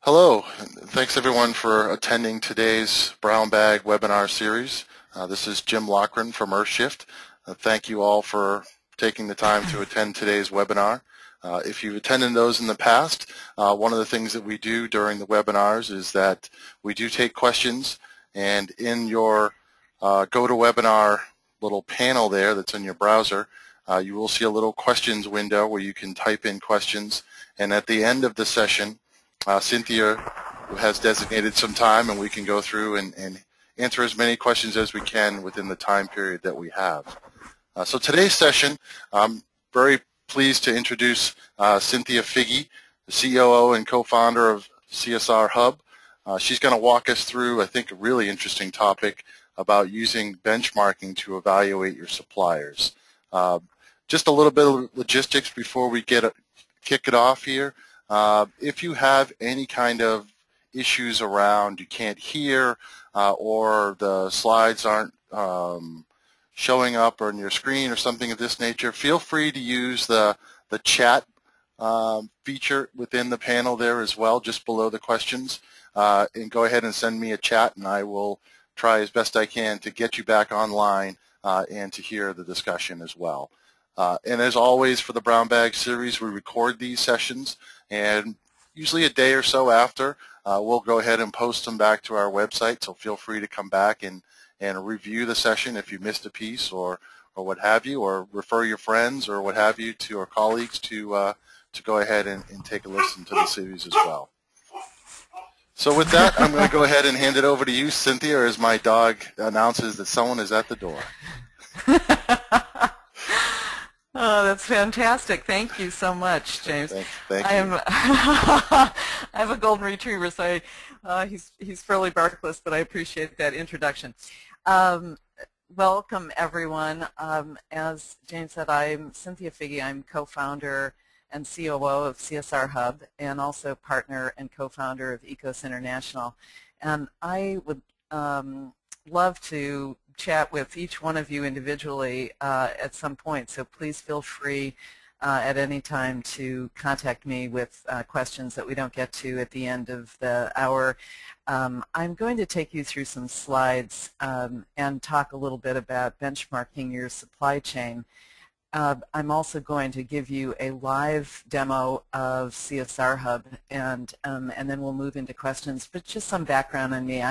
Hello, and thanks everyone for attending today's Brown Bag webinar series. This is Jim Loughran from EarthShift. Thank you all for taking the time to attend today's webinar. If you've attended those in the past, one of the things that we do during the webinars is that we do take questions, and in your GoToWebinar little panel there that's in your browser, you will see a little questions window where you can type in questions, and at the end of the session, Cynthia has designated some time, and we can go through and answer as many questions as we can within the time period that we have. So today's session, I'm very pleased to introduce Cynthia Figge, the COO and co-founder of CSRHUB. She's going to walk us through, I think, a really interesting topic about using benchmarking to evaluate your suppliers. Just a little bit of logistics before we kick it off here. If you have any kind of issues around you can't hear or the slides aren't showing up on your screen or something of this nature, feel free to use the chat feature within the panel there as well, just below the questions, and go ahead and send me a chat, and I will try as best I can to get you back online and to hear the discussion as well. And as always, for the Brown Bag series, we record these sessions, and usually a day or so after, we'll go ahead and post them back to our website, so feel free to come back and review the session if you missed a piece or what have you, or refer your friends or what have you to our colleagues to go ahead and take a listen to the series as well. So with that, I'm going to go ahead and hand it over to you, Cynthia, as my dog announces that someone is at the door. Oh, that's fantastic. Thank you so much, James. Thank you. I have a golden retriever, so he's fairly barkless, but I appreciate that introduction. Welcome, everyone. As James said, I'm Cynthia Figge. I'm co-founder and COO of CSRHUB, and also partner and co-founder of EKOS International. And I would love to chat with each one of you individually at some point, so please feel free at any time to contact me with questions that we don't get to at the end of the hour. I'm going to take you through some slides and talk a little bit about benchmarking your supply chain. I'm also going to give you a live demo of CSRHUB, and then we'll move into questions. But just some background on me.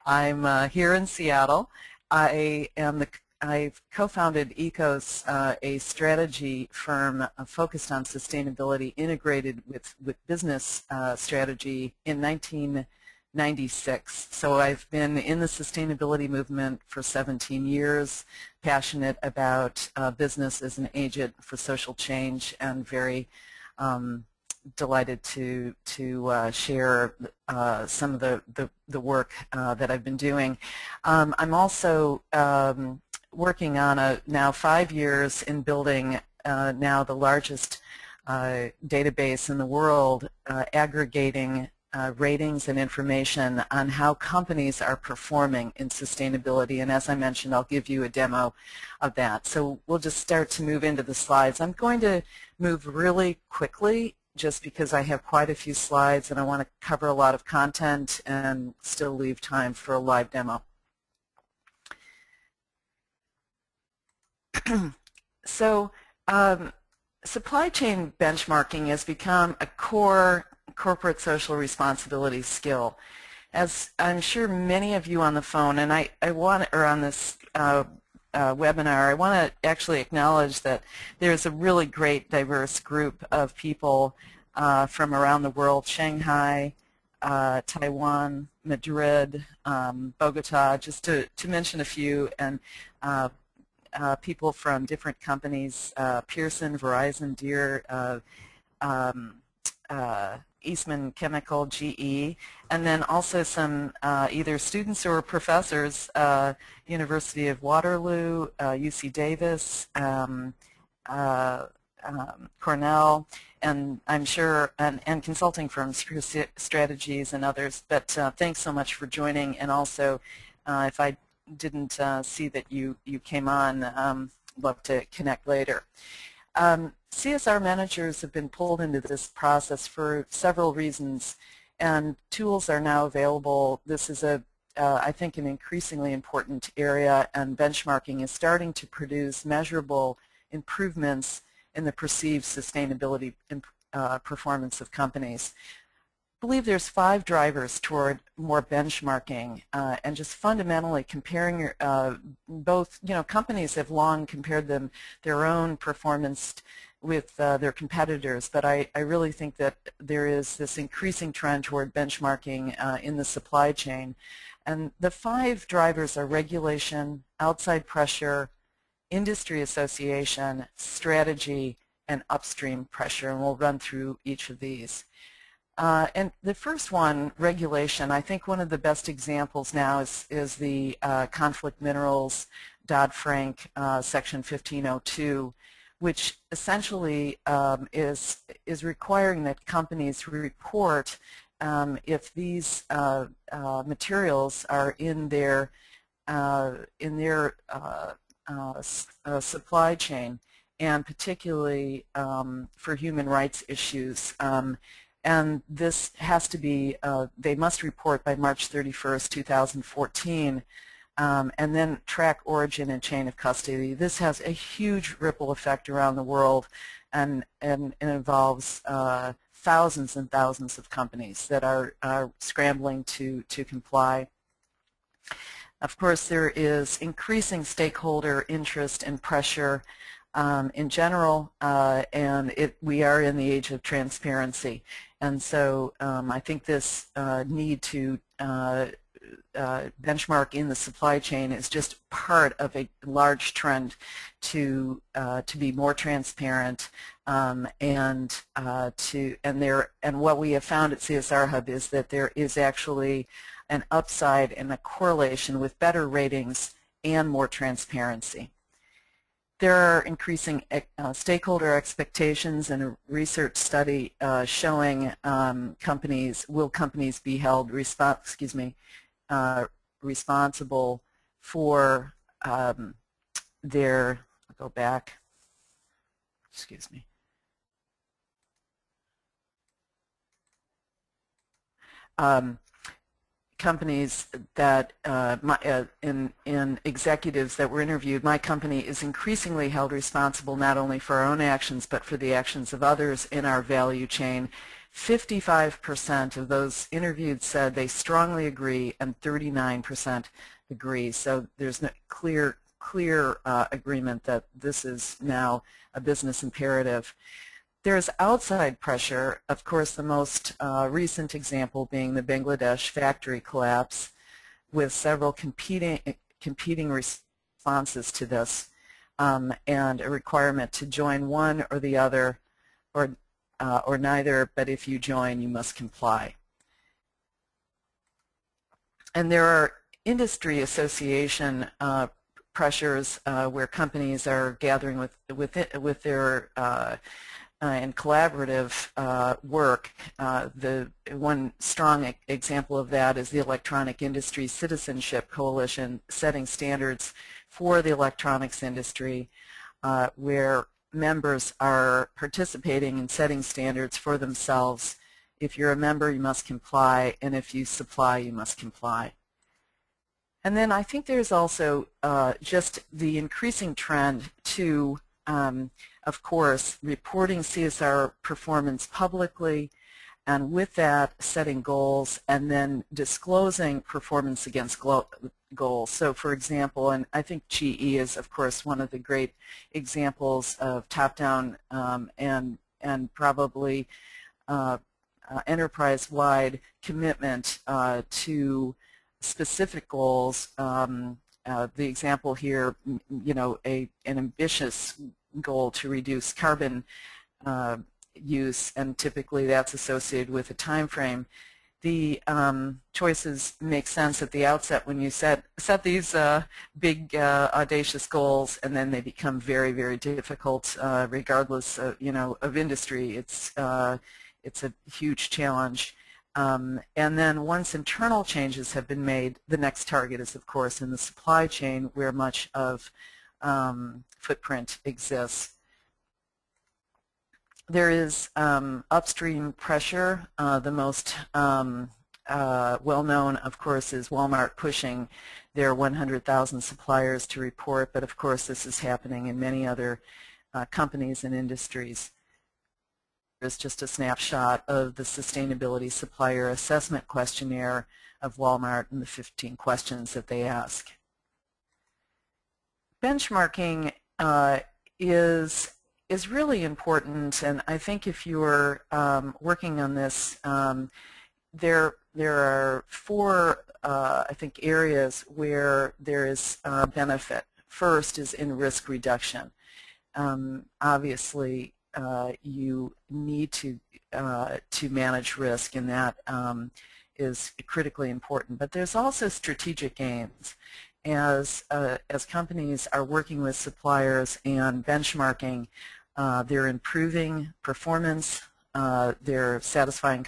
I'm here in Seattle. I've co-founded EKOS, a strategy firm focused on sustainability integrated with business strategy in 1996. So I've been in the sustainability movement for 17 years, passionate about business as an agent for social change, and very delighted to share some of the work that I've been doing. I'm also working on now 5 years in building now the largest database in the world, aggregating ratings and information on how companies are performing in sustainability. And as I mentioned, I'll give you a demo of that. So we'll just start to move into the slides. I'm going to move really quickly just because I have quite a few slides and I want to cover a lot of content and still leave time for a live demo. So supply chain benchmarking has become a core corporate social responsibility skill. As I'm sure many of you on the phone, and on this webinar, I want to actually acknowledge that there's a really great diverse group of people from around the world: Shanghai, Taiwan, Madrid, Bogota, just to mention a few, and people from different companies, Pearson, Verizon, Deere, Eastman Chemical, GE, and then also some either students or professors, University of Waterloo, UC Davis, Cornell, and I'm sure, and consulting firms, Strategies and others. But thanks so much for joining, and also if I didn't see that you came on, love to connect later. CSR managers have been pulled into this process for several reasons, And tools are now available. This is I think, an increasingly important area, and benchmarking is starting to produce measurable improvements in the perceived sustainability performance of companies. I believe there's 5 drivers toward more benchmarking, and just fundamentally comparing both. Companies have long compared their own performance with their competitors, but I really think that there is this increasing trend toward benchmarking in the supply chain. And the 5 drivers are regulation, outside pressure, industry association, strategy, and upstream pressure, and we'll run through each of these. And the first one, regulation, I think one of the best examples now is the conflict minerals Dodd-Frank Section 1502, which essentially is requiring that companies report if these materials are in their supply chain, and particularly for human rights issues. And this has to be, they must report by March 31st, 2014, and then track origin and chain of custody. This has a huge ripple effect around the world, and involves thousands and thousands of companies that are scrambling to comply. Of course, there is increasing stakeholder interest and pressure in general, and we are in the age of transparency. And so I think this need to benchmark in the supply chain is just part of a large trend to be more transparent, and what we have found at CSRHUB is that there is actually an upside and a correlation with better ratings and more transparency. There are increasing stakeholder expectations, and a research study showing will companies be held responsible for their, I'll go back, excuse me. Companies that, in executives that were interviewed, my company is increasingly held responsible not only for our own actions but for the actions of others in our value chain. 55% of those interviewed said they strongly agree, and 39% agree. So there's no clear agreement that this is now a business imperative. There's outside pressure, of course, the most recent example being the Bangladesh factory collapse, with several competing responses to this, and a requirement to join one or the other, or neither, but if you join, you must comply. And there are industry association pressures where companies are gathering with their and collaborative work. The one strong example of that is the Electronic Industry Citizenship Coalition, setting standards for the electronics industry, where members are participating in setting standards for themselves. If you're a member, you must comply, and if you supply, you must comply. And then I think there's also just the increasing trend to of course, reporting CSR performance publicly, and with that, setting goals, and then disclosing performance against goals. So, for example, and I think GE is, of course, one of the great examples of top-down and probably enterprise-wide commitment to specific goals. The example here, an ambitious goal to reduce carbon use, and typically that's associated with a time frame. The choices make sense at the outset when you set these big audacious goals, and then they become very, very difficult regardless of industry. It's a huge challenge. And then once internal changes have been made, the next target is, of course, in the supply chain, where much of footprint exists. There is upstream pressure. The most well-known, of course, is Walmart pushing their 100,000 suppliers to report, but of course this is happening in many other companies and industries. Here's just a snapshot of the Sustainability Supplier Assessment Questionnaire of Walmart and the 15 questions that they ask. Benchmarking is really important, and I think if you're working on this, there are four, I think, areas where there is benefit. First is in risk reduction. Obviously, you need to manage risk, and that is critically important. But there's also strategic gains. As companies are working with suppliers and benchmarking, they're improving performance, they're satisfying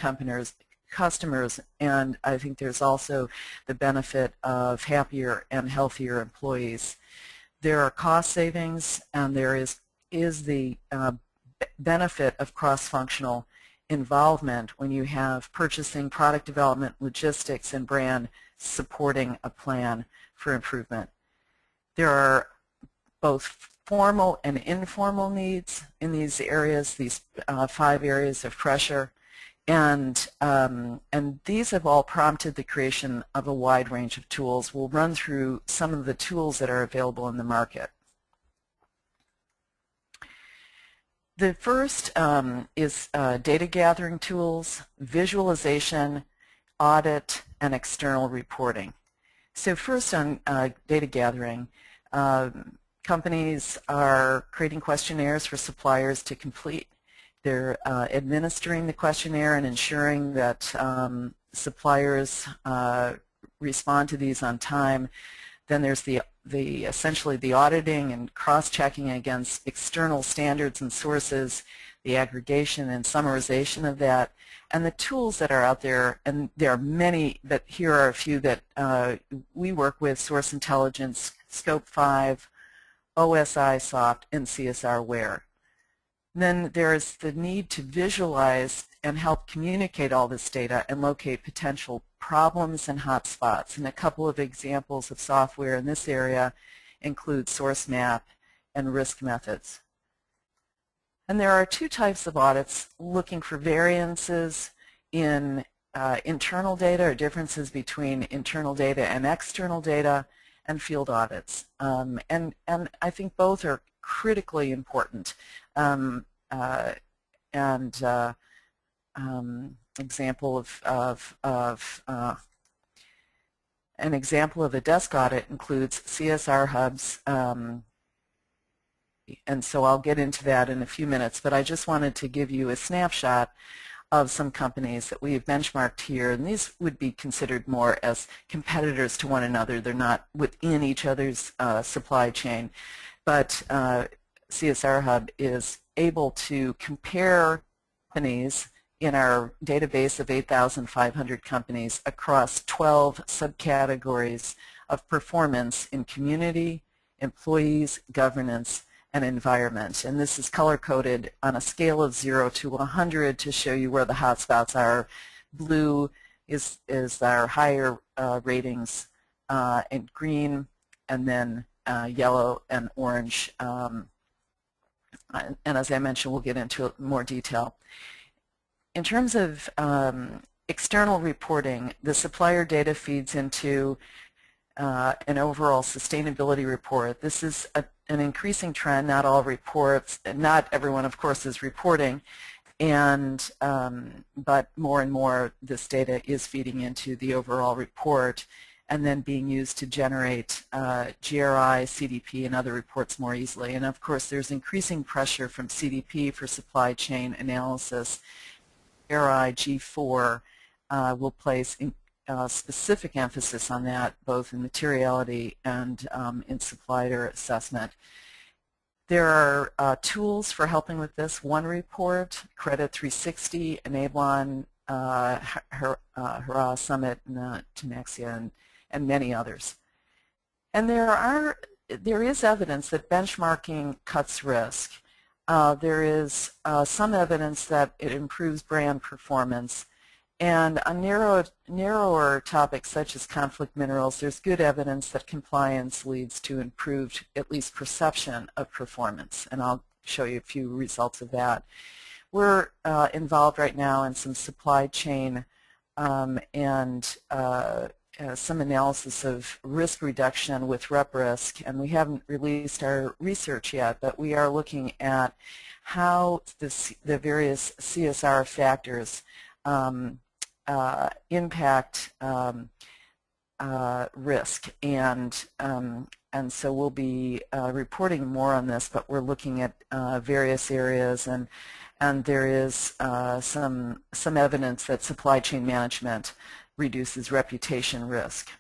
customers, and I think there's also the benefit of happier and healthier employees. There are cost savings, and there is the benefit of cross-functional involvement when you have purchasing, product development, logistics, and brand supporting a plan for improvement. There are both formal and informal needs in these areas, these 5 areas of pressure, and these have all prompted the creation of a wide range of tools. We'll run through some of the tools that are available in the market. The first is data gathering tools, visualization, audit, and external reporting. So first on data gathering, companies are creating questionnaires for suppliers to complete. They're administering the questionnaire and ensuring that suppliers respond to these on time. Then there's essentially the auditing and cross-checking against external standards and sources, the aggregation and summarization of that, and the tools that are out there, and there are many, but here are a few that we work with: Source Intelligence, Scope 5, OSI Soft, and CSRHUB. Then there's the need to visualize and help communicate all this data and locate potential problems and hotspots. And a couple of examples of software in this area include SourceMap and risk methods. And there are 2 types of audits: looking for variances in internal data or differences between internal data and external data, and field audits. And I think both are critically important. An example of a desk audit includes CSRHUB's, and so I'll get into that in a few minutes, but I just wanted to give you a snapshot of some companies that we have benchmarked here, and these would be considered more as competitors to one another. They're not within each other's supply chain, but CSRHUB is able to compare companies in our database of 8,500 companies across 12 subcategories of performance in community, employees, governance, and environment. And this is color-coded on a scale of 0 to 100 to show you where the hotspots are. Blue is our higher ratings, and green, and then yellow and orange. And as I mentioned, we'll get into more detail. In terms of external reporting, the supplier data feeds into an overall sustainability report. This is an increasing trend. Not all reports, not everyone, of course, is reporting, and but more and more this data is feeding into the overall report and then being used to generate GRI, CDP, and other reports more easily. And of course, there's increasing pressure from CDP for supply chain analysis. GRI, G4 will place specific emphasis on that, both in materiality and in supplier assessment. There are tools for helping with this: OneReport, Credit 360, Enablon, Hurrah, Summit, Tenexia, and many others. And there is evidence that benchmarking cuts risk. there is some evidence that it improves brand performance. And on narrower topics such as conflict minerals, there's good evidence that compliance leads to improved, at least perception of performance. And I'll show you a few results of that. We're involved right now in some supply chain and some analysis of risk reduction with rep risk, and we haven't released our research yet, but we are looking at how the various CSR factors impact risk, and so we'll be reporting more on this, but we're looking at various areas, and there is some evidence that supply chain management reduces reputation risk.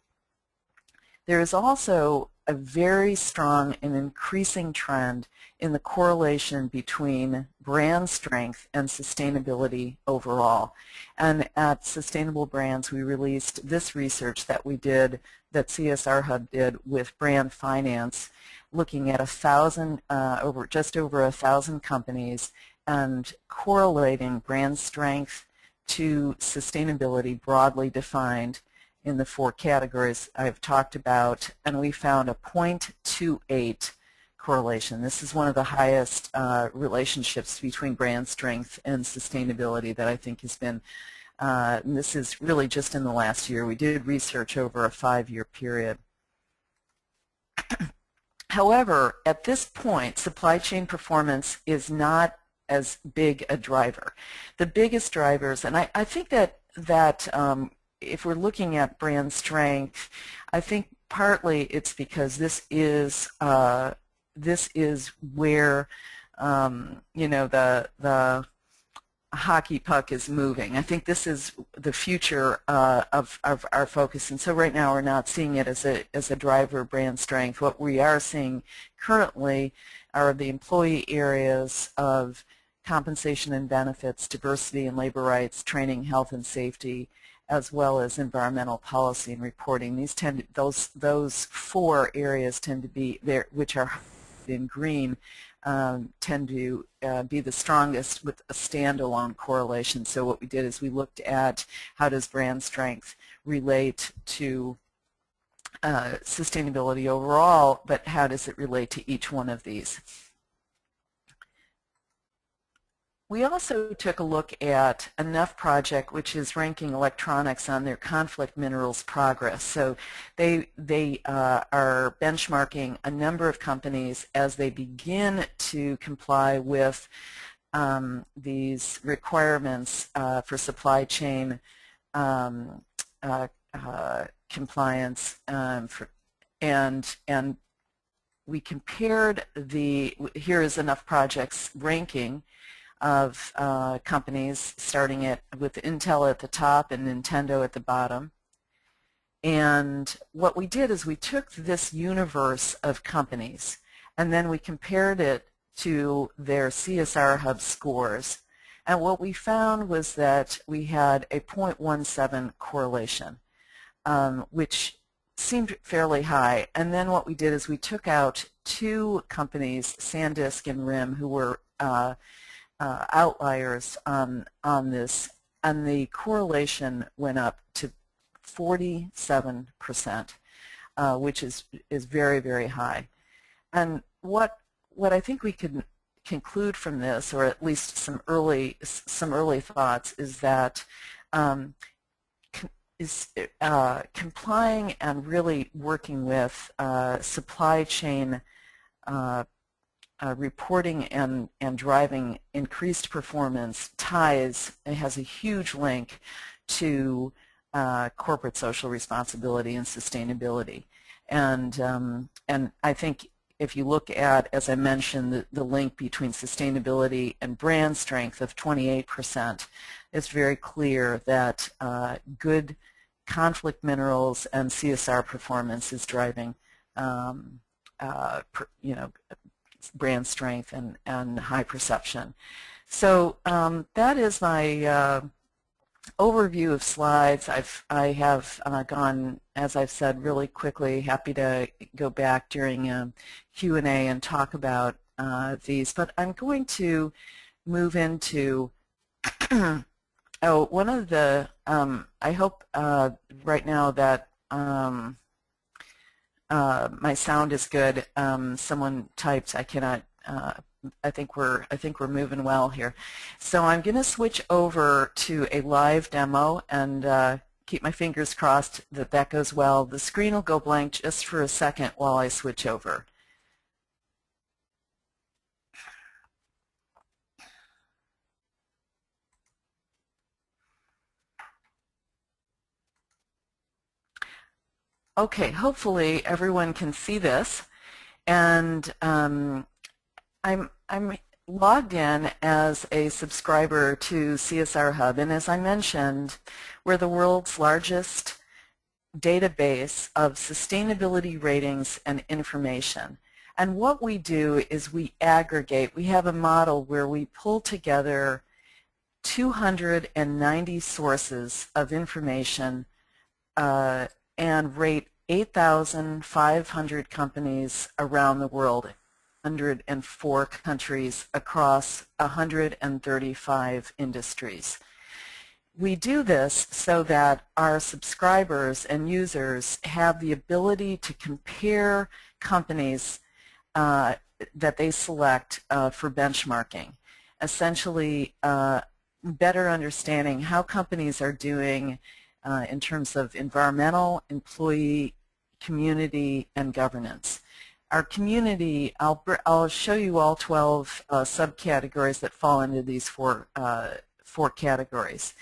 There is also a very strong and increasing trend in the correlation between brand strength and sustainability overall. And at Sustainable Brands, we released this research that we did, that CSRHUB did with brand finance, looking at just over 1,000 companies and correlating brand strength to sustainability broadly defined in the 4 categories I've talked about, and we found a 0.28 correlation. This is one of the highest relationships between brand strength and sustainability that I think has been, and this is really just in the last year. We did research over a 5-year period. However, at this point, supply chain performance is not as big a driver. The biggest drivers, and I think that if we're looking at brand strength, I think partly it's because this is where you know, the hockey puck is moving. I think this is the future of our focus, and so right now we're not seeing it as a driver of brand strength. What we are seeing currently are the employee areas of compensation and benefits, diversity and labor rights, training, health and safety, as well as environmental policy and reporting. These those 4 areas tend to be there, which are in green, tend to be the strongest with a standalone correlation. So what we did is we looked at how does brand strength relate to sustainability overall, but how does it relate to each one of these. We also took a look at Enough Project, which is ranking electronics on their conflict minerals progress. So they are benchmarking a number of companies as they begin to comply with these requirements for supply chain compliance, and we compared here is Enough Project's ranking of companies, starting with Intel at the top and Nintendo at the bottom. And what we did is we took this universe of companies and then we compared it to their CSRHUB scores. And what we found was that we had a 0.17 correlation, which seemed fairly high. And then what we did is we took out 2 companies, SanDisk and RIM, who were outliers on this, and the correlation went up to 47%, which is very, very high. And what I think we can conclude from this, or at least some early thoughts, is that complying and really working with supply chain reporting and driving increased performance has a huge link to corporate social responsibility and sustainability. And I think if you look at, as I mentioned, the link between sustainability and brand strength of 28%, it's very clear that good conflict minerals and CSR performance is driving brand strength and high perception. So that is my overview of slides. I have gone, as I've said, really quickly. Happy to go back during Q&A and talk about these, but I'm going to move into oh, one of the, I hope right now that my sound is good. Someone typed, I cannot, I think we're moving well here. So I'm going to switch over to a live demo and keep my fingers crossed that that goes well. The screen will go blank just for a second while I switch over. Okay, hopefully everyone can see this, and I'm logged in as a subscriber to CSRHUB, and as I mentioned, we're the world's largest database of sustainability ratings and information. And what we do is we aggregate. We have a model where we pull together 290 sources of information and rate 8,500 companies around the world, 104 countries across 135 industries. We do this so that our subscribers and users have the ability to compare companies that they select for benchmarking, essentially better understanding how companies are doing in terms of environmental, employee, community, and governance. Our community, I'll show you all 12 subcategories that fall into these four categories.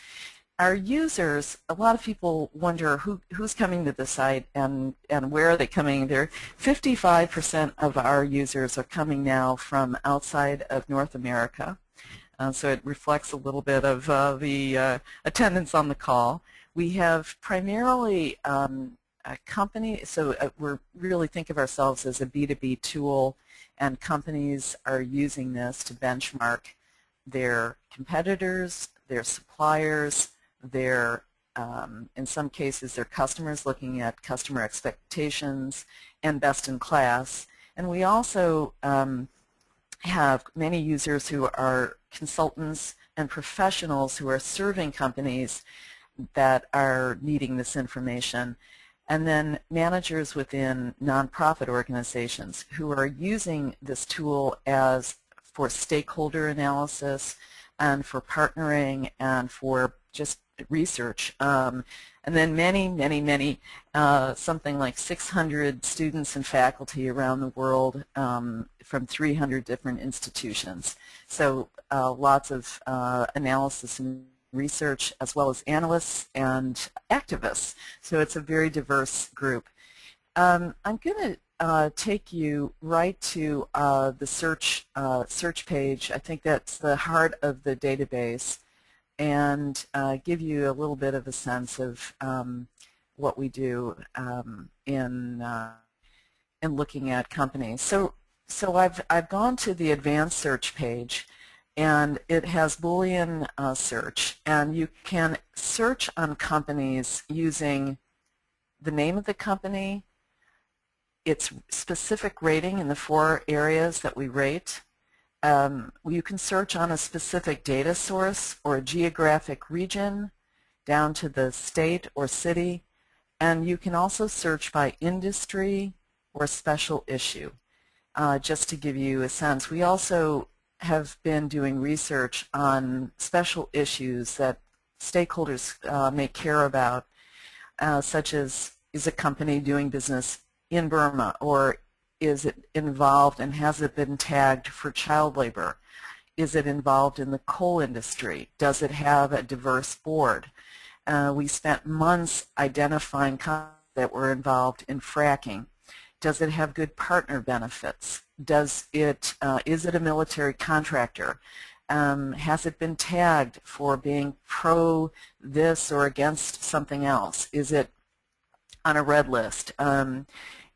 Our users, a lot of people wonder who's coming to the site and where are they coming. 55% of our users are coming now from outside of North America. So it reflects a little bit of the attendance on the call. We have primarily a company, so we really think of ourselves as a B2B tool, and companies are using this to benchmark their competitors, their suppliers, their, in some cases, their customers, looking at customer expectations and best in class. And we also have many users who are consultants and professionals who are serving companies that are needing this information, and then managers within nonprofit organizations who are using this tool for stakeholder analysis and for partnering and for just research. And then many, something like 600 students and faculty around the world from 300 different institutions. So lots of analysis and research, as well as analysts and activists. So it's a very diverse group. I'm going to take you right to the search page. I think that's the heart of the database, and give you a little bit of a sense of what we do in looking at companies. So I've gone to the advanced search page, and it has Boolean search, and you can search on companies using the name of the company, its specific rating in the 4 areas that we rate. You can search on a specific data source or a geographic region down to the state or city, and you can also search by industry or special issue, just to give you a sense. We also have been doing research on special issues that stakeholders may care about, such as, is a company doing business in Burma, or is it involved and has it been tagged for child labor? Is it involved in the coal industry? Does it have a diverse board? We spent months identifying companies that were involved in fracking. Does it have good partner benefits? Is it a military contractor? Has it been tagged for being pro this or against something else? Is it on a red list?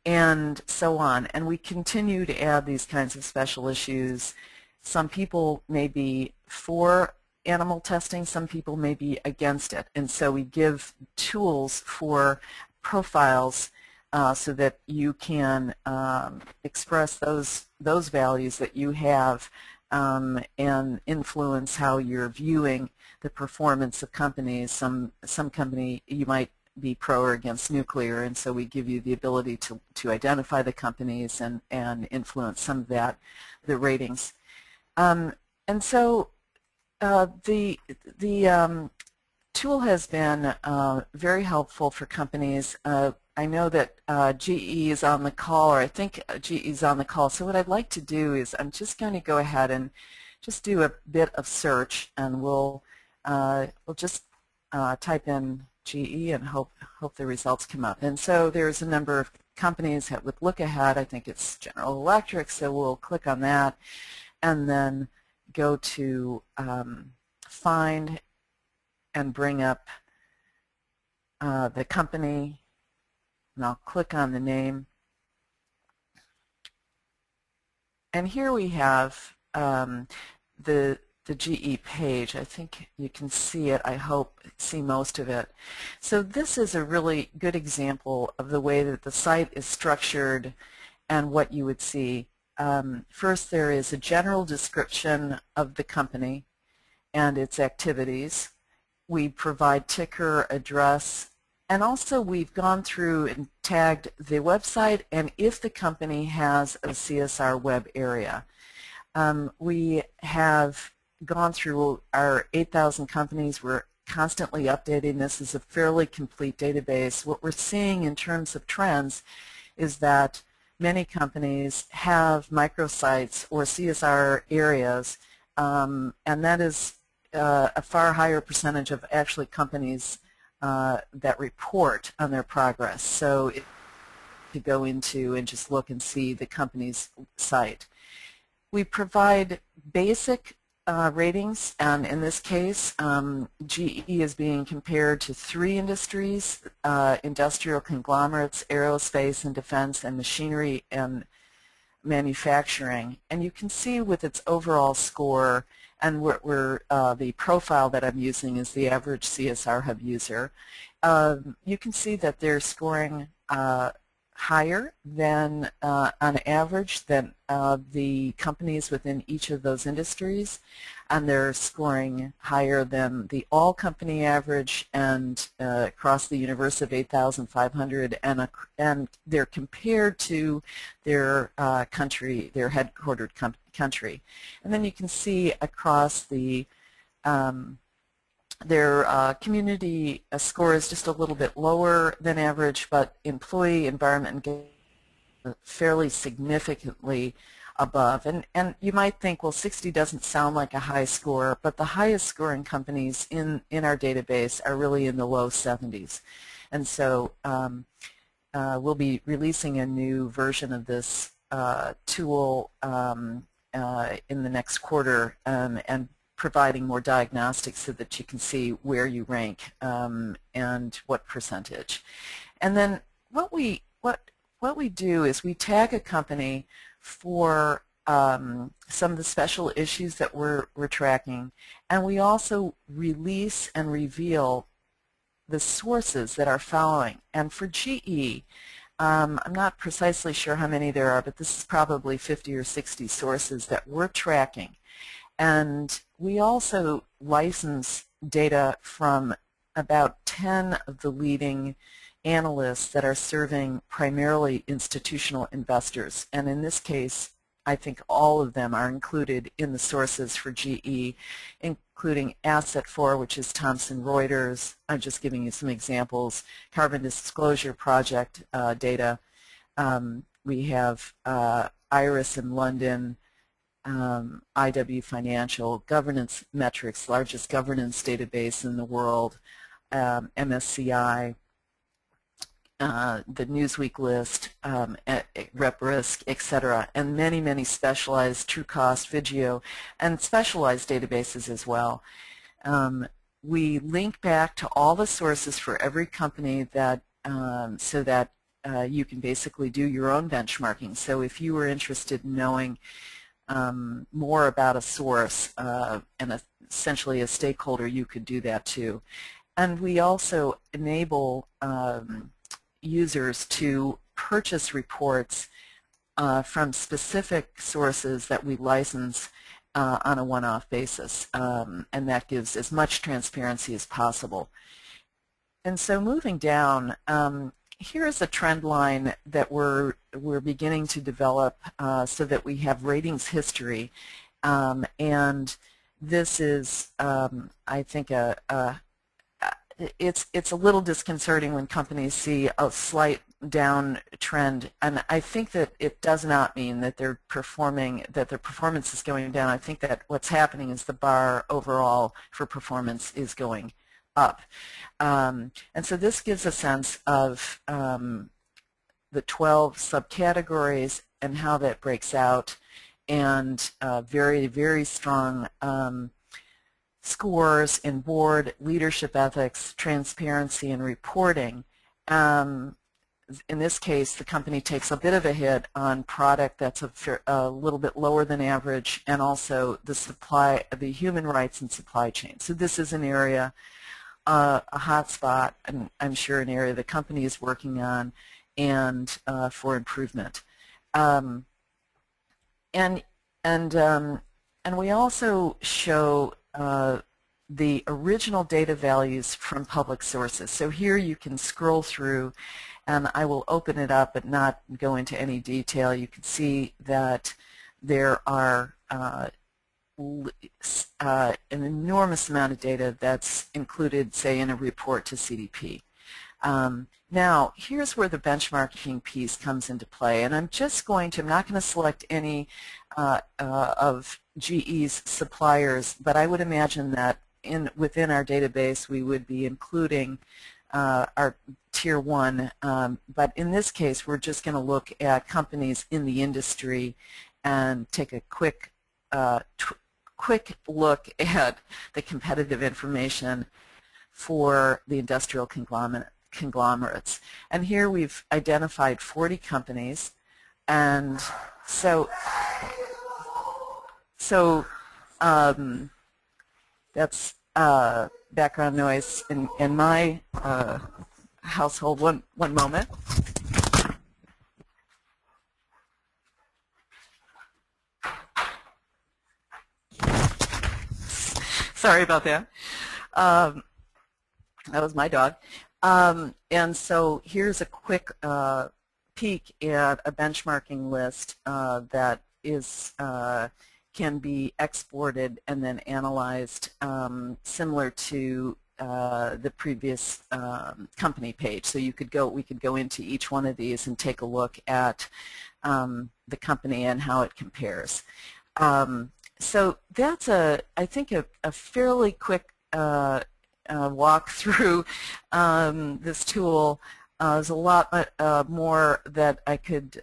And so on. And we continue to add these kinds of special issues. Some people may be for animal testing, some people may be against it. And so we give tools for profiles so that you can express those values that you have and influence how you're viewing the performance of companies. Some company you might be pro or against nuclear, and so we give you the ability to identify the companies and influence some of that, the ratings. And so the tool has been very helpful for companies. I know that GE is on the call, or I think GE is on the call. So what I'd like to do is I'm just going to go ahead and just do a bit of search, and we'll just type in GE and hope the results come up. And so there's a number of companies with look ahead. I think it's General Electric, so we'll click on that and then go to find and bring up the company, and I'll click on the name. And here we have the GE page. I think you can see it. I hope see most of it. So this is a really good example of the way that the site is structured and what you would see. First, there is a general description of the company and its activities. We provide ticker, address, and also we've gone through and tagged the website and if the company has a CSR web area. We have gone through our 8,000 companies. We're constantly updating. This is a fairly complete database. What we're seeing in terms of trends is that many companies have microsites or CSR areas, and that is a far higher percentage of actually companies that report on their progress. So if you go into and just look and see the company's site. We provide basic ratings, and in this case, GE is being compared to 3 industries, industrial conglomerates, aerospace and defense, and machinery and manufacturing. And you can see with its overall score, and the profile that I'm using is the average CSRHUB user. You can see that they're scoring higher than, on average, than the companies within each of those industries, and they're scoring higher than the all-company average and across the universe of 8,500, and they're compared to their country, their headquartered country. And then you can see across the their community score is just a little bit lower than average, but employee environment and fairly significantly above. And you might think, well, 60 doesn't sound like a high score, but the highest scoring companies in our database are really in the low 70s. And so we'll be releasing a new version of this tool in the next quarter, and providing more diagnostics so that you can see where you rank and what percentage. And then what we do is we tag a company for some of the special issues that we're tracking, and we also release and reveal the sources that are following. And for GE, I'm not precisely sure how many there are, but this is probably 50 or 60 sources that we're tracking. And we also license data from about 10 of the leading analysts that are serving primarily institutional investors. And in this case, I think all of them are included in the sources for GE, including Asset4, which is Thomson Reuters. I'm just giving you some examples. Carbon Disclosure Project data. We have IRIS in London, IW Financial, Governance Metrics, largest governance database in the world, MSCI, the Newsweek list, RepRisk, etc., and many, many specialized TrueCost, Vigeo, and specialized databases as well. We link back to all the sources for every company that so that you can basically do your own benchmarking. So if you were interested in knowing more about a source and essentially a stakeholder, you could do that too. And we also enable users to purchase reports from specific sources that we license on a one-off basis, and that gives as much transparency as possible. And so moving down, here's a trend line that we're beginning to develop so that we have ratings history, and this is, I think, it's a little disconcerting when companies see a slight downtrend, and I think that it does not mean that their performance is going down. I think that what's happening is the bar overall for performance is going up. And so this gives a sense of the 12 subcategories and how that breaks out, and very, very strong scores in board, leadership ethics, transparency, and reporting. In this case, the company takes a bit of a hit on product that's a little bit lower than average, and also the human rights and supply chain. So this is an area, a hot spot, and I'm sure an area the company is working on and for improvement. And we also show the original data values from public sources. So here you can scroll through, and I will open it up but not go into any detail. You can see that there are an enormous amount of data that's included, say, in a report to CDP. Now, here's where the benchmarking piece comes into play, and I'm not going to select any of GE's suppliers, but I would imagine that within our database we would be including our Tier 1, but in this case we're just going to look at companies in the industry and take a quick look at the competitive information for the industrial conglomerates. And here we've identified 40 companies, and so that's background noise in my household. One moment. Sorry about that. That was my dog. And so here's a quick peek at a benchmarking list that can be exported and then analyzed, similar to the previous company page. So we could go into each one of these and take a look at the company and how it compares. So that's I think a fairly quick walk through this tool. There's a lot more that I could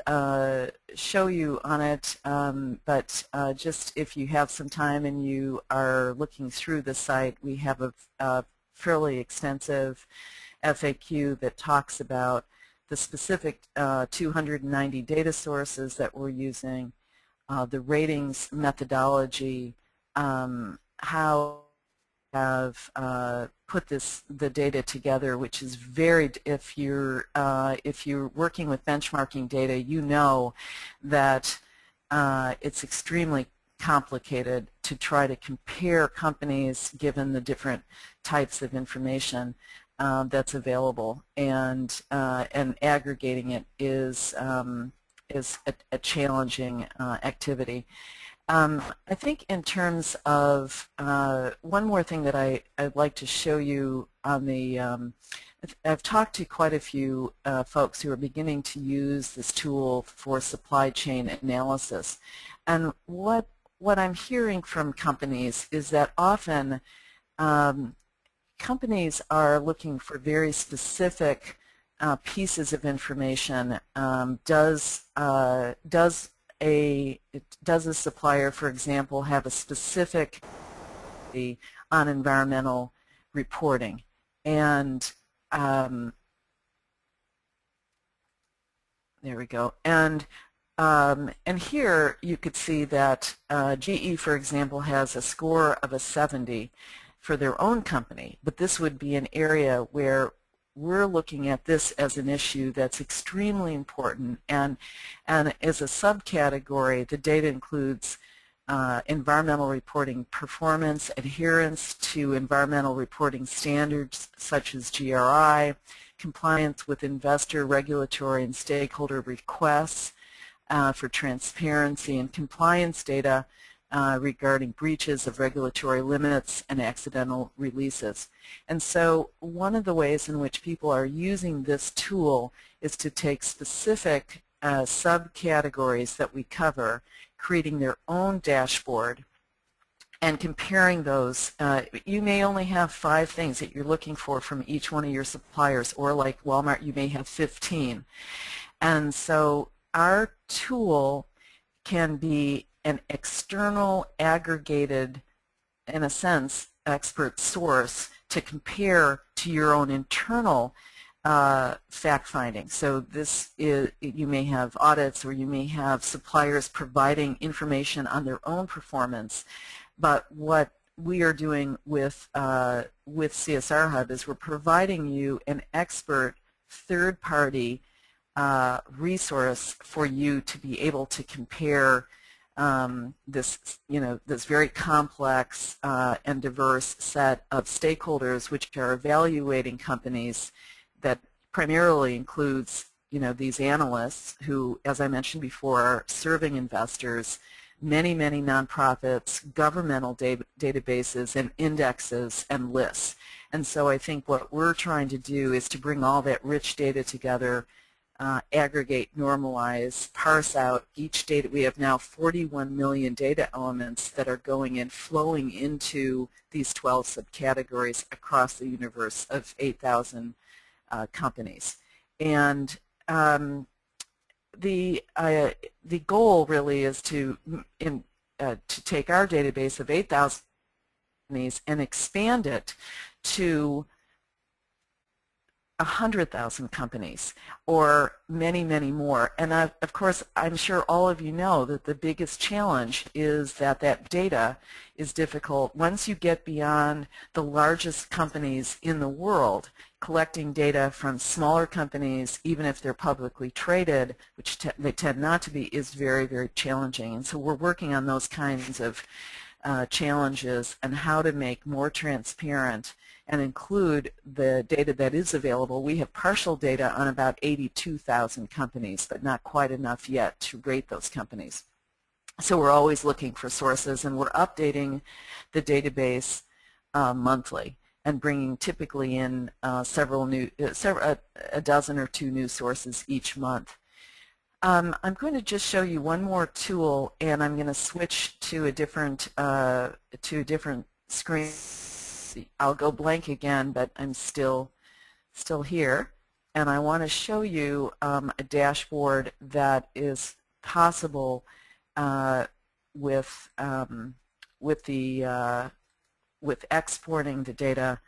show you on it, but just if you have some time and you are looking through the site, we have a fairly extensive FAQ that talks about the specific 290 data sources that we're using, the ratings methodology, how have put the data together, which is if you're working with benchmarking data, you know that it's extremely complicated to try to compare companies given the different types of information that's available, and aggregating it is a challenging activity. I think in terms of one more thing that I'd like to show you on the, I've talked to quite a few folks who are beginning to use this tool for supply chain analysis, and what I'm hearing from companies is that often companies are looking for very specific pieces of information. Does a supplier, for example, have a specific on environmental reporting? And there we go. And here you could see that GE, for example, has a score of a 70 for their own company, but this would be an area where we're looking at this as an issue that's extremely important, and as a subcategory, the data includes environmental reporting performance, adherence to environmental reporting standards such as GRI, compliance with investor, regulatory, and stakeholder requests for transparency, and compliance data regarding breaches of regulatory limits and accidental releases. And so one of the ways in which people are using this tool is to take specific subcategories that we cover, creating their own dashboard and comparing those. You may only have 5 things that you're looking for from each one of your suppliers, or like Walmart, you may have 15. And so our tool can be an external, aggregated, in a sense, expert source to compare to your own internal fact-finding. So this is, you may have audits, or you may have suppliers providing information on their own performance. But what we are doing with CSRHUB is we're providing you an expert third-party resource for you to be able to compare this very complex and diverse set of stakeholders, which are evaluating companies. That primarily includes, these analysts who, as I mentioned before, are serving investors, many nonprofits, governmental databases, and indexes and lists. And so I think what we're trying to do is to bring all that rich data together, aggregate, normalize, parse out each data. We have now 41 million data elements that are going in, flowing into these 12 subcategories across the universe of 8,000 companies. And the goal really is to take our database of 8,000 companies and expand it to 100,000 companies, or many more. And of course, I'm sure all of you know that the biggest challenge is that data is difficult. Once you get beyond the largest companies in the world, collecting data from smaller companies, even if they're publicly traded, which they tend not to be, is very challenging. And so we're working on those kinds of challenges and how to make more transparent and include the data that is available. We have partial data on about 82,000 companies, but not quite enough yet to rate those companies. So we're always looking for sources, and we're updating the database monthly and bringing typically in a dozen or 2 new sources each month. I'm going to just show you one more tool, and I'm going to switch to a different screen. I'll go blank again, but I'm still here, and I want to show you a dashboard that is possible with exporting the data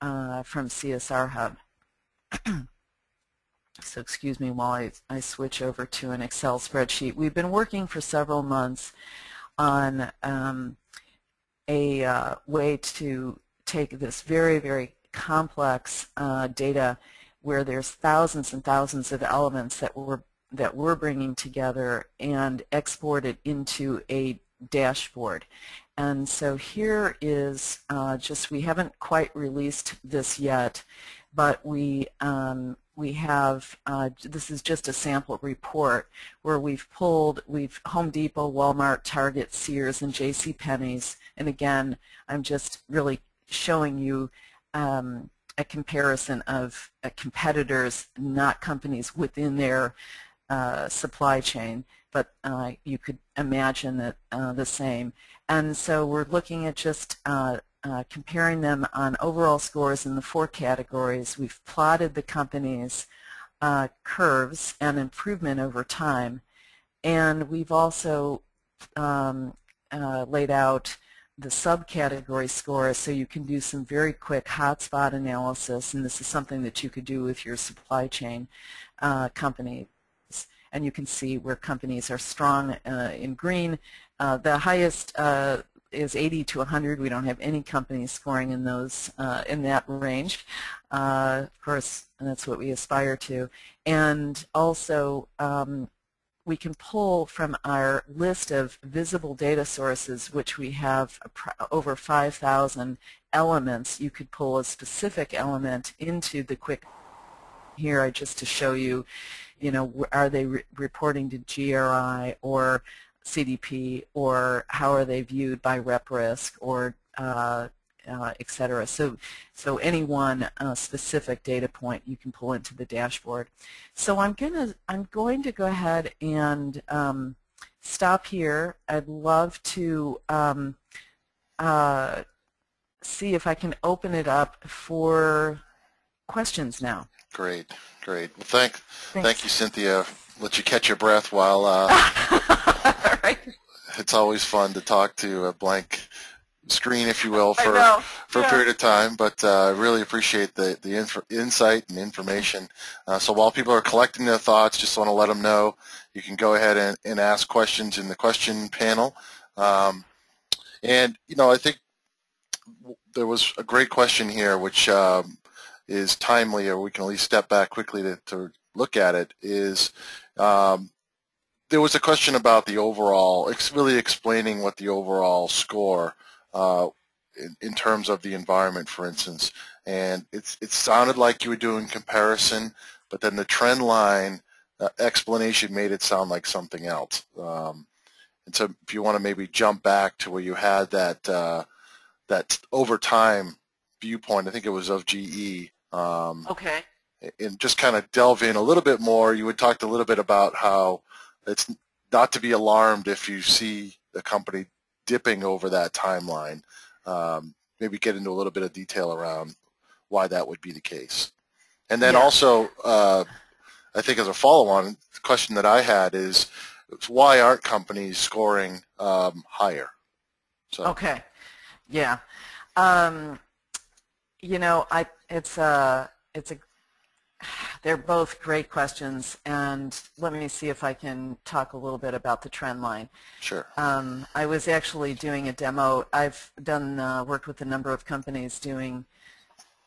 from CSRHUB. So excuse me while I switch over to an Excel spreadsheet. We've been working for several months on a way to take this very complex data, where there's thousands and thousands of elements that we're bringing together, and export it into a dashboard. And so here is we haven't quite released this yet, but we have, this is just a sample report where we've Home Depot, Walmart, Target, Sears, and JCPenney's. And again, I'm just really showing you a comparison of competitors, not companies within their supply chain, but you could imagine that the same. And so we're looking at just comparing them on overall scores in the 4 categories. We've plotted the companies' curves and improvement over time, and we've also laid out the subcategory scores, so you can do some very quick hotspot analysis, and this is something that you could do with your supply chain companies. And you can see where companies are strong in green. The highest is 80 to 100. We don't have any companies scoring in those in that range. Of course, and that's what we aspire to. And also, we can pull from our list of visible data sources, which we have over 5,000 elements. You could pull a specific element into the quick here just to show you, are they reporting to GRI or CDP, or how are they viewed by rep risk, or et cetera. So any one specific data point you can pull into the dashboard. So I'm going to go ahead and stop here. I'd love to see if I can open it up for questions now. Great. Well, thank you, Cynthia. Let you catch your breath while right. It's always fun to talk to a blank screen, if you will, for a period of time, but I really appreciate the insight and information. So while people are collecting their thoughts, just want to let them know you can go ahead and ask questions in the question panel. And I think there was a great question here, which is timely, or we can at least step back quickly to look at it, is there was a question about the overall, really explaining what the overall score in terms of the environment, for instance. And it sounded like you were doing comparison, but then the trend line explanation made it sound like something else. And so if you want to maybe jump back to where you had that over time viewpoint, I think it was of GE. Okay. And just kind of delve in a little bit more. You had talked a little bit about how it's not to be alarmed if you see the company dipping over that timeline. Maybe get into a little bit of detail around why that would be the case. And then also, I think as a follow-on, the question that I had is, why aren't companies scoring higher? So. Okay. Yeah. They're both great questions, and let me see if I can talk a little bit about the trend line. Sure. I was actually doing a demo. I've worked with a number of companies doing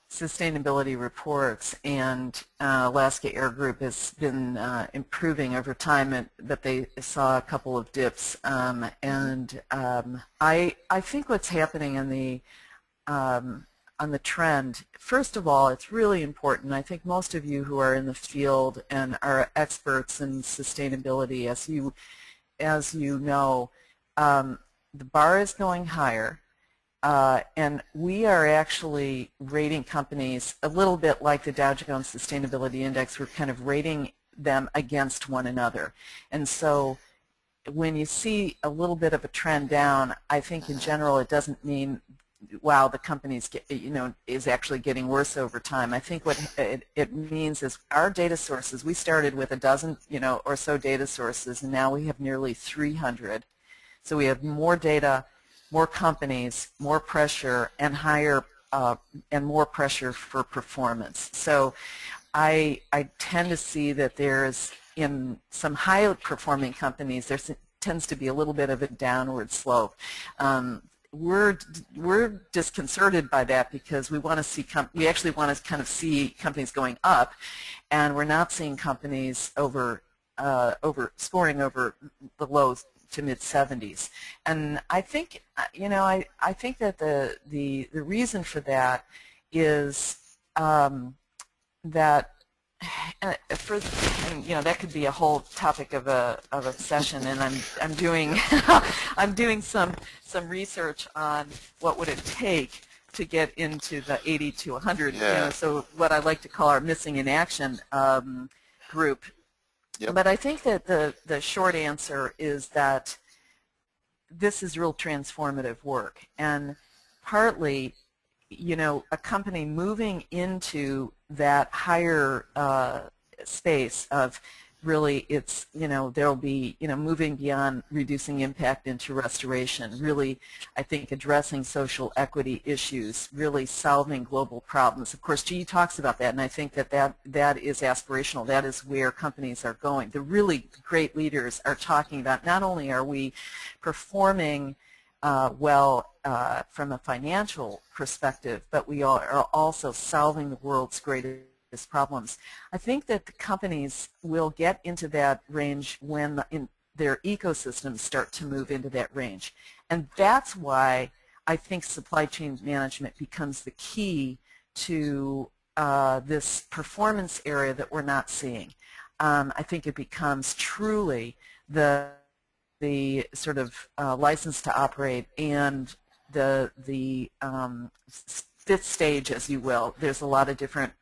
sustainability reports, and Alaska Air Group has been improving over time, but they saw a couple of dips. I think what's happening on the trend, first of all, it's really important. I think most of you who are in the field and are experts in sustainability, as you know, the bar is going higher, and we are actually rating companies a little bit like the Dow Jones Sustainability Index. We're kind of rating them against one another. And so when you see a little bit of a trend down, I think in general it doesn't mean, wow, the company's is actually getting worse over time. I think what it means is our data sources, we started with a dozen or so data sources, and now we have nearly 300. So we have more data, more companies, more pressure, and higher and more pressure for performance. So I tend to see that there's, in some high performing companies, there tends to be a little bit of a downward slope. We're disconcerted by that because we want to see we actually want to kind of see companies going up, and we're not seeing companies scoring over the low to mid 70s. And I think I think that the reason for that is that that could be a whole topic of a session, and I'm doing I'm doing some research on what would it take to get into the 80 to 100. So what I like to call our missing in action group. Yep. But I think that the short answer is that this is real transformative work, and partly, a company moving into that higher space of really there'll be, moving beyond reducing impact into restoration, really, I think, addressing social equity issues, really solving global problems. Of course, GE talks about that, and I think that is aspirational. That is where companies are going. The really great leaders are talking about not only are we performing from a financial perspective, but we are also solving the world's greatest problems. I think that the companies will get into that range when their ecosystems start to move into that range. And that's why I think supply chain management becomes the key to this performance area that we're not seeing. I think it becomes truly the sort of license to operate and the fifth stage, as you will. There's a lot of different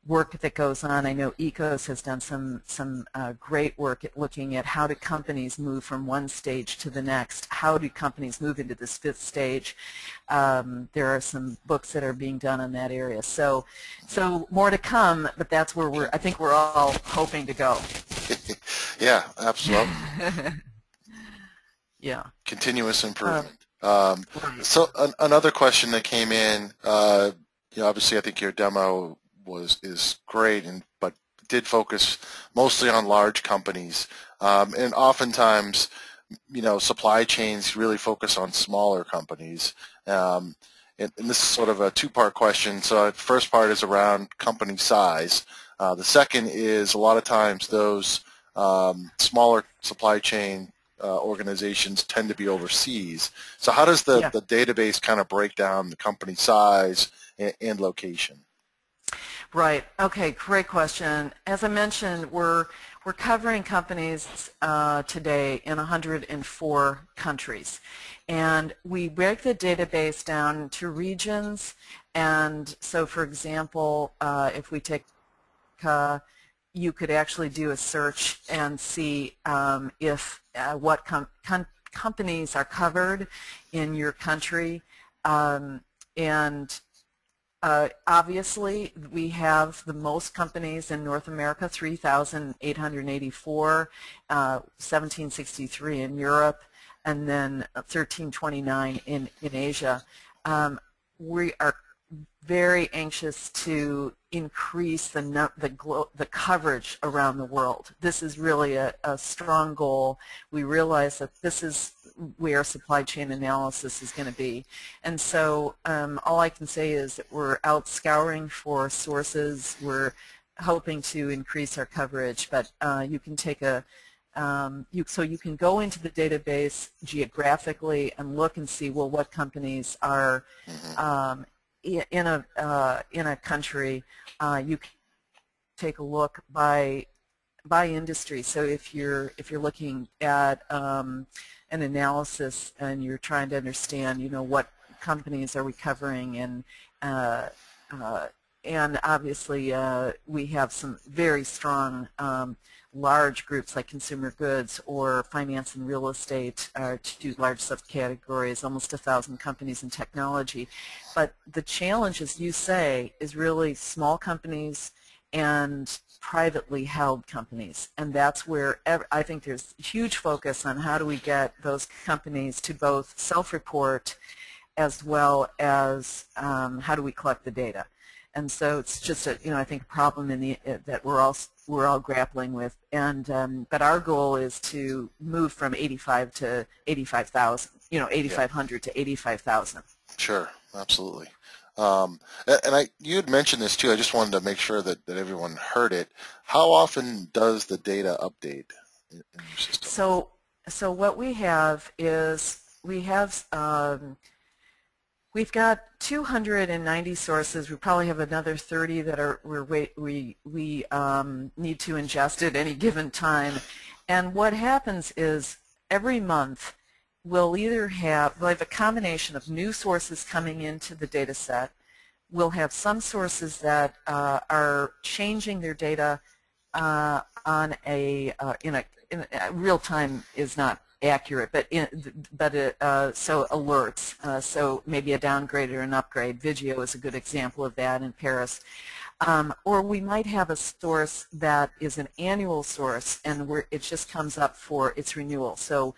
work that goes on. I know EKOS has done some great work at looking at how do companies move from one stage to the next. How do companies move into this fifth stage? There are some books that are being done in that area. So more to come, but that's where I think we're all hoping to go. Yeah, absolutely. Yeah. Continuous improvement. Right. So another question that came in, obviously I think your demo is great, but did focus mostly on large companies, and oftentimes, supply chains really focus on smaller companies. And this is sort of a two-part question. So the first part is around company size. The second is a lot of times those smaller supply chain organizations tend to be overseas. So how does the database kind of break down the company size and location? Right. Okay. Great question. As I mentioned, we're covering companies today in 104 countries, and we break the database down to regions. And so, for example, if we take you could actually do a search and see if what companies are covered in your country, and obviously, we have the most companies in North America, 3,884, 1,763 in Europe, and then 1,329 in Asia. We are very anxious to increase the coverage around the world. This is really a strong goal. We realize that this is where supply chain analysis is going to be. And so all I can say is that we're out scouring for sources. We're hoping to increase our coverage, but you can take so you can go into the database geographically and look and see, well, what companies are in a country. You can take a look by industry. So if you're looking at an analysis and you're trying to understand, what companies are we covering, and obviously we have some very strong large groups like consumer goods or finance and real estate are two large subcategories, almost 1,000 companies in technology. But the challenge, as you say, is really small companies and privately held companies. And that's where I think there's huge focus on how do we get those companies to both self-report as well as how do we collect the data. And so it's just I think a problem that we're all grappling with. And but our goal is to move from 85 to 85,000, 8,500 to 85,000. Sure, absolutely. And you had mentioned this too. I just wanted to make sure that everyone heard it. How often does the data update in your system? So what we have is we've got 290 sources. We probably have another 30 that we need to ingest at any given time. And what happens is every month we'll have a combination of new sources coming into the data set. We'll have some sources that are changing their data on in real time is not accurate, but so alerts, so maybe a downgrade or an upgrade. Vigio is a good example of that in Paris. Or we might have a source that is an annual source and it just comes up for its renewal. So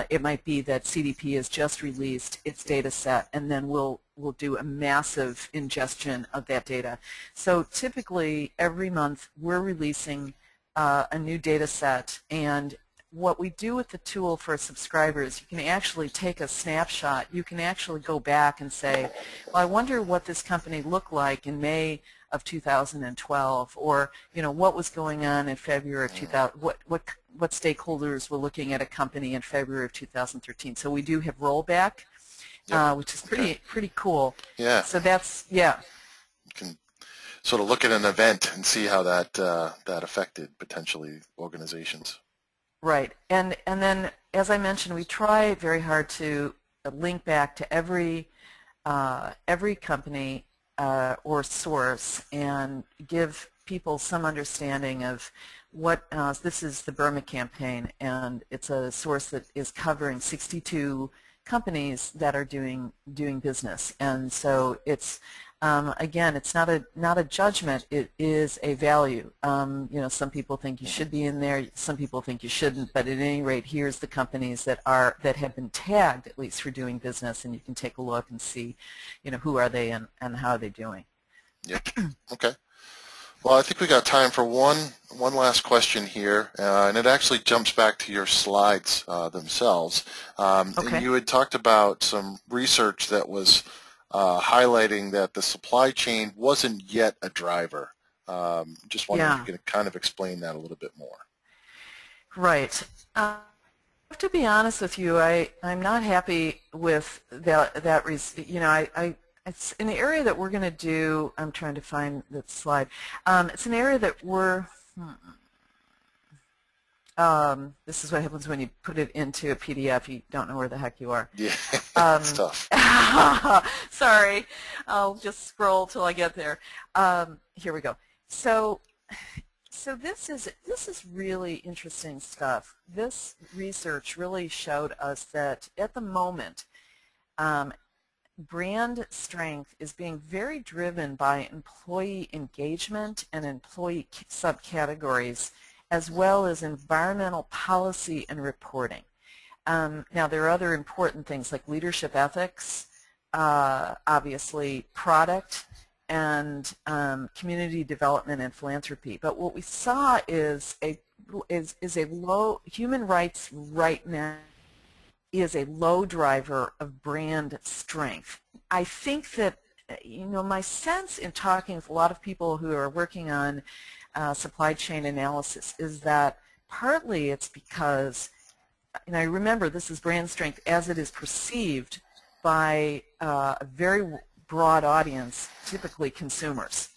it might be that CDP has just released its data set, and then we'll do a massive ingestion of that data. So typically every month we're releasing a new data set, and what we do with the tool for subscribers, you can actually take a snapshot. You can actually go back and say, well, I wonder what this company looked like in May of 2012, or what was going on in February of 2000, what stakeholders were looking at a company in February of 2013. So we do have rollback, which is pretty cool. Yeah. So that's, yeah. You can sort of look at an event and see how that that affected potentially organizations. Right, and then as I mentioned, we try very hard to link back to every company or source and give people some understanding of what this is the Burma campaign, and it's a source that is covering 62 companies that are doing business, and so it's again, it's not a judgment. It is a value. Some people think you should be in there. Some people think you shouldn't. But at any rate, here's the companies that have been tagged at least for doing business, and you can take a look and see, who are they and how are they doing. Yep. Okay. Well, I think we got time for one last question here, and it actually jumps back to your slides themselves. Okay. And you had talked about some research that was highlighting that the supply chain wasn't yet a driver. Just wondering if you could kind of explain that a little bit more. Right. I have to be honest with you. I'm not happy with that. It's an area that we're going to do. I'm trying to find the slide. It's an area that we're. This is what happens when you put it into a PDF. You don't know where the heck you are. Yeah, it's tough. Sorry, I'll just scroll till I get there. Here we go. So this is really interesting stuff. This research really showed us that at the moment, brand strength is being very driven by employee engagement and employee subcategories, as well as environmental policy and reporting. Now, there are other important things like leadership ethics, obviously product, and community development and philanthropy. But what we saw is a low human rights right now is a low driver of brand strength. I think that, my sense in talking with a lot of people who are working on supply chain analysis is that partly it's because, remember, this is brand strength as it is perceived by a very broad audience, typically consumers.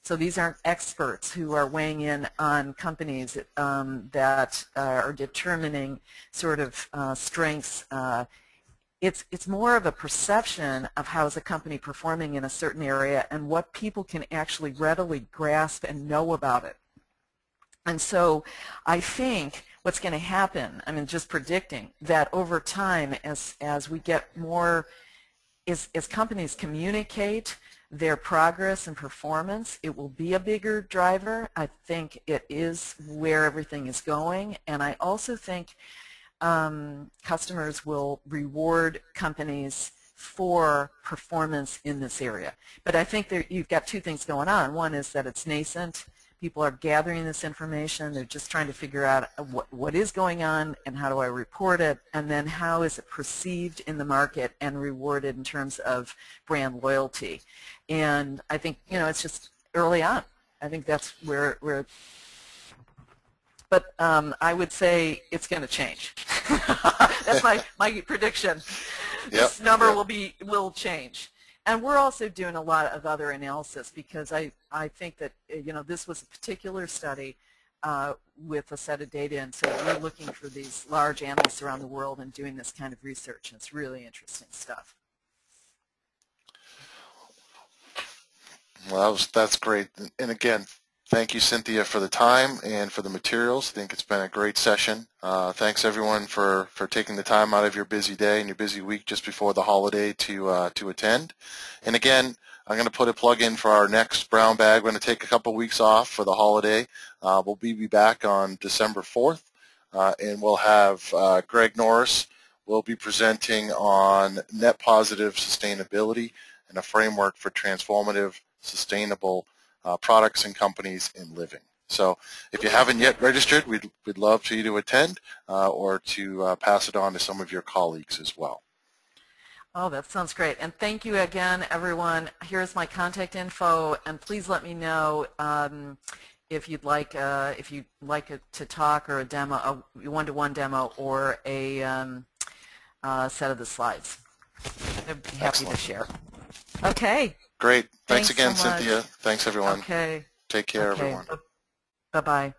So these aren't experts who are weighing in on companies that are determining sort of strengths. It's more of a perception of how is a company performing in a certain area and what people can actually readily grasp and know about it. And so I think what's going to happen, just predicting that over time as we get more, as companies communicate their progress and performance, it will be a bigger driver. I think it is where everything is going, and I also think customers will reward companies for performance in this area. But I think you've got two things going on. One is that it's nascent. People are gathering this information. They're just trying to figure out what is going on and how do I report it, and then how is it perceived in the market and rewarded in terms of brand loyalty. And I think, it's just early on. I think that's where but I would say it's going to change. That's my prediction. Yep. This number will change. And we're also doing a lot of other analysis because I think that this was a particular study with a set of data, and so we're looking for these large analysts around the world and doing this kind of research, and it's really interesting stuff. Well, that's great. And again, thank you, Cynthia, for the time and for the materials. I think it's been a great session. Thanks, everyone, for taking the time out of your busy day and your busy week just before the holiday to attend. And again, I'm going to put a plug in for our next brown bag. We're going to take a couple weeks off for the holiday. We'll be back on December 4th, and we'll have Greg Norris will be presenting on net positive sustainability and a framework for transformative, sustainable products and companies in living. So if you haven't yet registered, we'd love for you to attend or to pass it on to some of your colleagues as well. Oh, that sounds great. And thank you again, everyone. Here's my contact info, and please let me know if you'd like to talk or a demo, a one-to-one demo, or a set of the slides. I'd be happy to share. Okay. Great. Thanks again, so much. Cynthia. Thanks, everyone. Okay. Take care, everyone. Bye-bye.